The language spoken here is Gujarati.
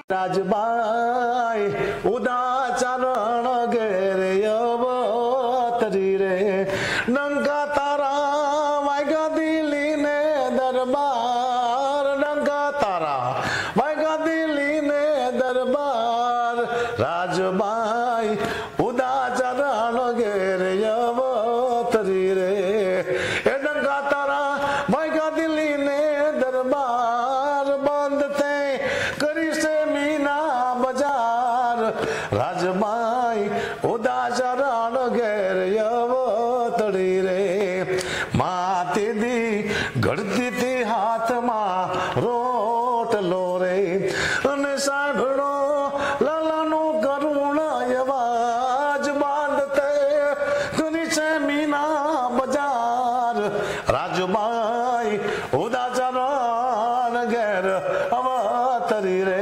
રાજબાઈ ઉદાચરણ ઘેરે અવતરી રે ડંકા તારા વાગ્યા દિલ્હી ને દરબાર ડંકા તારા વાગ્યા દિલ્હી ને દરબાર રાજબાઈ ઉદાચરણ ઘેરે અવતરી રે એ ડંકા તારા વાગ્યા દિલ્હી ને દરબાર બંધ થઈ કરી છે મીના બજાર રાજબાઈ ઉદાચરણ ઘેર અવતરી રે માતી દી ઘડતી તી હાથમાં રોટલો રે અને સાંભળો લાલાનો કરુણ અવાજ બાંધતે કરી છે મીના બજાર રાજબાઈ ઉદાચરણ ઘેર અવતરી રે